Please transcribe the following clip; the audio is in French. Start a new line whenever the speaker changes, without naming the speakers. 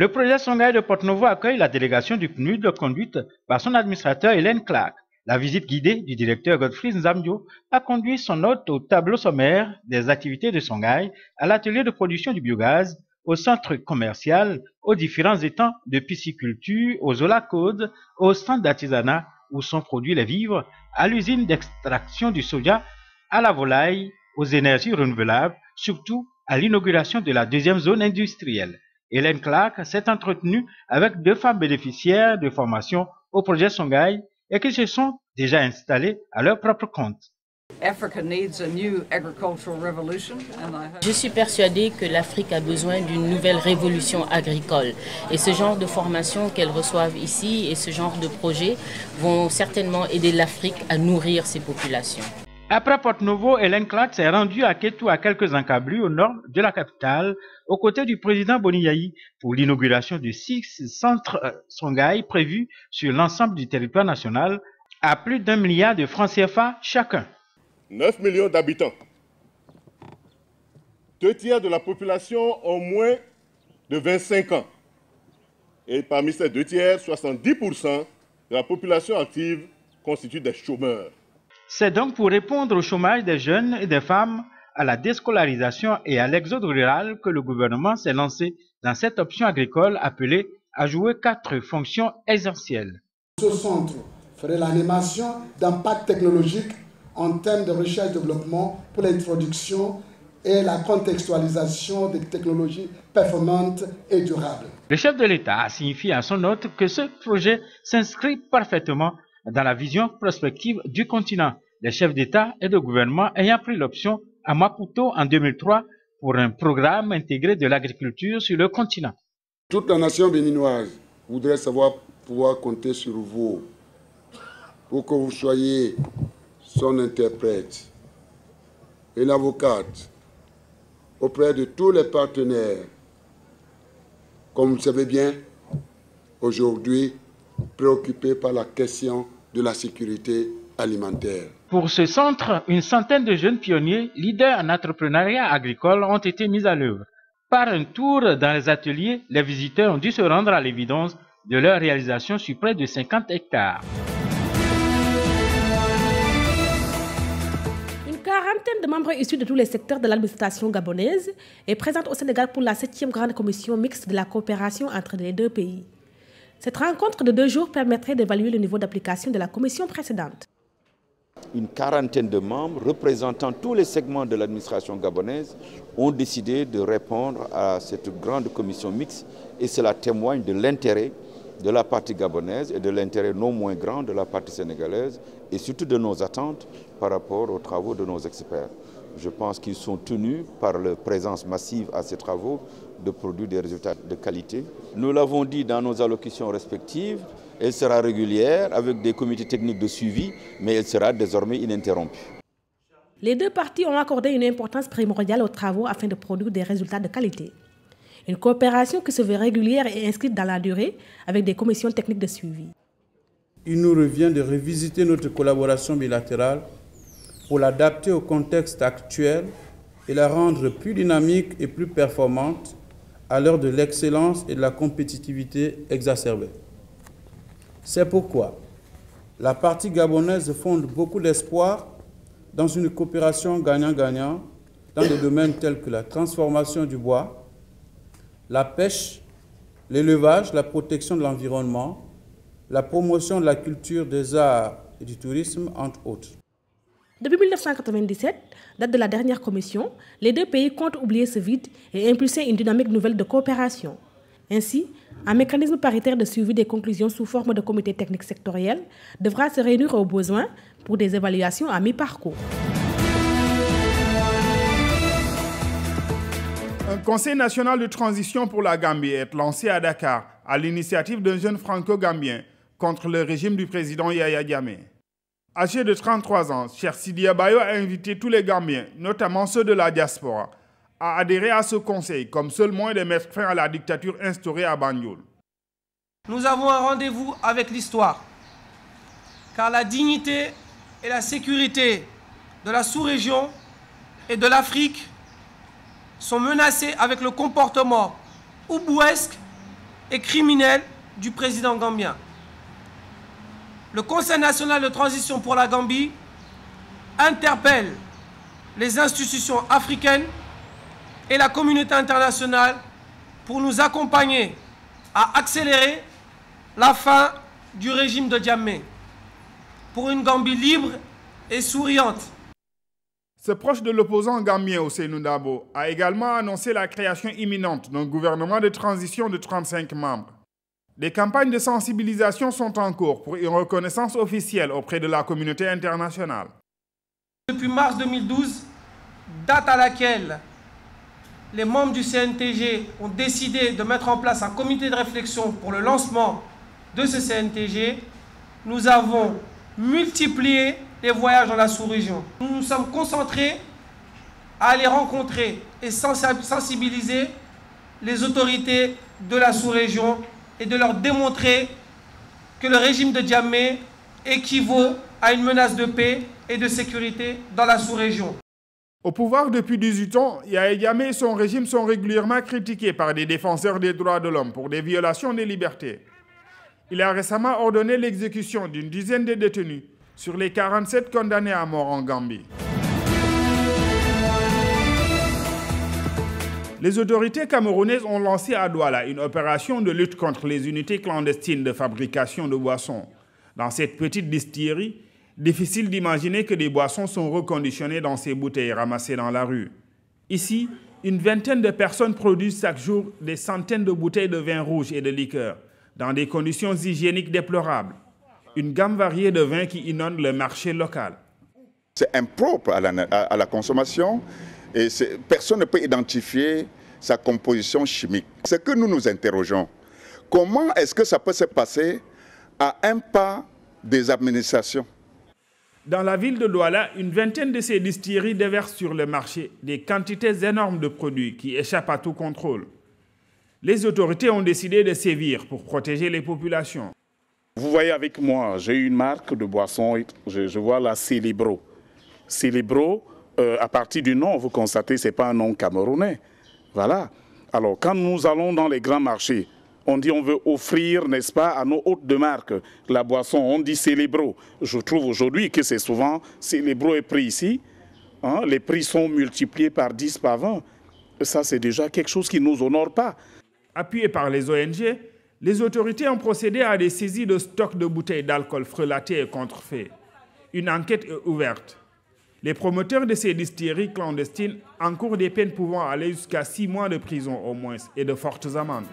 Le projet Songhai de Porte-Novo accueille la délégation du PNUD conduite par son administrateur Hélène Clark. La visite guidée du directeur Godfrey Nzamdio a conduit son hôte au tableau sommaire des activités de Songhai, à l'atelier de production du biogaz, au centre commercial, aux différents étangs de pisciculture, aux holacodes, au stand d'artisanat où sont produits les vivres, à l'usine d'extraction du soja, à la volaille, aux énergies renouvelables, surtout à l'inauguration de la deuxième zone industrielle. Hélène Clark s'est entretenue avec 2 femmes bénéficiaires de formation au projet Songhai et qui se sont déjà installées à leur propre compte.
Je suis persuadée que l'Afrique a besoin d'une nouvelle révolution agricole. Et ce genre de formation qu'elles reçoivent ici et ce genre de projets vont certainement aider l'Afrique à nourrir ses populations.
Après Porte-Novo, Hélène Clark s'est rendue à Kétou, à quelques encablures au nord de la capitale, aux côtés du président Boni Yayi, pour l'inauguration de 6 centres Songhai prévus sur l'ensemble du territoire national, à plus d'1 milliard de francs CFA chacun.
9 millions d'habitants. 2 tiers de la population ont moins de 25 ans. Et parmi ces 2 tiers, 70% de la population active constitue des chômeurs.
C'est donc pour répondre au chômage des jeunes et des femmes, à la déscolarisation et à l'exode rural que le gouvernement s'est lancé dans cette option agricole appelée à jouer 4 fonctions essentielles.
Ce centre ferait l'animation d'impact technologique en termes de recherche et développement pour l'introduction et la contextualisation des technologies performantes et durables.
Le chef de l'État a signifié à son hôte que ce projet s'inscrit parfaitement dans la vision prospective du continent, les chefs d'État et de gouvernement ayant pris l'option à Maputo en 2003 pour un programme intégré de l'agriculture sur le continent.
Toute la nation béninoise voudrait pouvoir compter sur vous pour que vous soyez son interprète et l'avocate auprès de tous les partenaires. Comme vous le savez bien, aujourd'hui, préoccupé par la question de la sécurité alimentaire.
Pour ce centre, une centaine de jeunes pionniers, leaders en entrepreneuriat agricole, ont été mis à l'œuvre. Par un tour dans les ateliers, les visiteurs ont dû se rendre à l'évidence de leur réalisation sur près de 50 hectares.
Une quarantaine de membres issus de tous les secteurs de l'administration gabonaise est présente au Sénégal pour la 7e grande commission mixte de la coopération entre les 2 pays. Cette rencontre de 2 jours permettrait d'évaluer le niveau d'application de la commission précédente.
Une quarantaine de membres représentant tous les segments de l'administration gabonaise ont décidé de répondre à cette grande commission mixte et cela témoigne de l'intérêt de la partie gabonaise et de l'intérêt non moins grand de la partie sénégalaise et surtout de nos attentes par rapport aux travaux de nos experts. Je pense qu'ils sont tenus par leur présence massive à ces travaux de produire des résultats de qualité. Nous l'avons dit dans nos allocutions respectives, elle sera régulière avec des comités techniques de suivi, mais elle sera désormais ininterrompue.
Les 2 parties ont accordé une importance primordiale aux travaux afin de produire des résultats de qualité. Une coopération qui se veut régulière et inscrite dans la durée avec des commissions techniques de suivi.
Il nous revient de revisiter notre collaboration bilatérale pour l'adapter au contexte actuel et la rendre plus dynamique et plus performante à l'heure de l'excellence et de la compétitivité exacerbée. C'est pourquoi la partie gabonaise fonde beaucoup d'espoir dans une coopération gagnant-gagnant dans des domaines tels que la transformation du bois, la pêche, l'élevage, la protection de l'environnement, la promotion de la culture, des arts et du tourisme, entre autres.
Depuis 1997, date de la dernière commission, les 2 pays comptent oublier ce vide et impulser une dynamique nouvelle de coopération. Ainsi, un mécanisme paritaire de suivi des conclusions sous forme de comité technique sectoriel devra se réunir au besoin pour des évaluations à mi-parcours.
Un conseil national de transition pour la Gambie est lancé à Dakar à l'initiative d'un jeune franco-gambien contre le régime du président Yaya Jammeh. Âgé de 33 ans, Cheikh Sidi Abayo a invité tous les Gambiens, notamment ceux de la diaspora, à adhérer à ce conseil comme seul moyen de mettre fin à la dictature instaurée à Banjul.
Nous avons un rendez-vous avec l'histoire, car la dignité et la sécurité de la sous-région et de l'Afrique sont menacées avec le comportement ubuesque et criminelle du président gambien. Le Conseil national de transition pour la Gambie interpelle les institutions africaines et la communauté internationale pour nous accompagner à accélérer la fin du régime de Jammeh pour une Gambie libre et souriante.
Ce proche de l'opposant gambien Ousseynou Dabo a également annoncé la création imminente d'un gouvernement de transition de 35 membres. Des campagnes de sensibilisation sont en cours pour une reconnaissance officielle auprès de la communauté internationale.
Depuis mars 2012, date à laquelle les membres du CNTG ont décidé de mettre en place un comité de réflexion pour le lancement de ce CNTG, nous avons multiplié les voyages dans la sous-région. Nous nous sommes concentrés à aller rencontrer et sensibiliser les autorités de la sous-région et de leur démontrer que le régime de Jammeh équivaut à une menace de paix et de sécurité dans la sous-région.
Au pouvoir depuis 18 ans, Yahya Jammeh et son régime sont régulièrement critiqués par des défenseurs des droits de l'homme pour des violations des libertés. Il a récemment ordonné l'exécution d'une dizaine de détenus sur les 47 condamnés à mort en Gambie. Les autorités camerounaises ont lancé à Douala une opération de lutte contre les unités clandestines de fabrication de boissons. Dans cette petite distillerie, difficile d'imaginer que des boissons sont reconditionnées dans ces bouteilles ramassées dans la rue. Ici, une vingtaine de personnes produisent chaque jour des centaines de bouteilles de vin rouge et de liqueur, dans des conditions hygiéniques déplorables. Une gamme variée de vins qui inonde le marché local.
C'est impropre à la consommation et personne ne peut identifier sa composition chimique. C'est que nous nous interrogeons. Comment est-ce que ça peut se passer à un pas des administrations?
Dans la ville de Douala, une vingtaine de ces distilleries déversent sur le marché des quantités énormes de produits qui échappent à tout contrôle. Les autorités ont décidé de sévir pour protéger les populations.
Vous voyez avec moi, j'ai une marque de boisson, je vois la Célébro. Célébro, à partir du nom, vous constatez que ce n'est pas un nom camerounais. Voilà. Alors, quand nous allons dans les grands marchés, on dit on veut offrir, n'est-ce pas, à nos hôtes de marque la boisson, on dit Célébro. Je trouve aujourd'hui que c'est souvent Célébro est pris ici. Hein, les prix sont multipliés par 10, par 20. Ça, c'est déjà quelque chose qui ne nous honore pas.
Appuyés par les ONG, les autorités ont procédé à des saisies de stocks de bouteilles d'alcool frelatés et contrefaits. Une enquête est ouverte. Les promoteurs de ces distilleries clandestines encourent des peines pouvant aller jusqu'à 6 mois de prison au moins et de fortes amendes.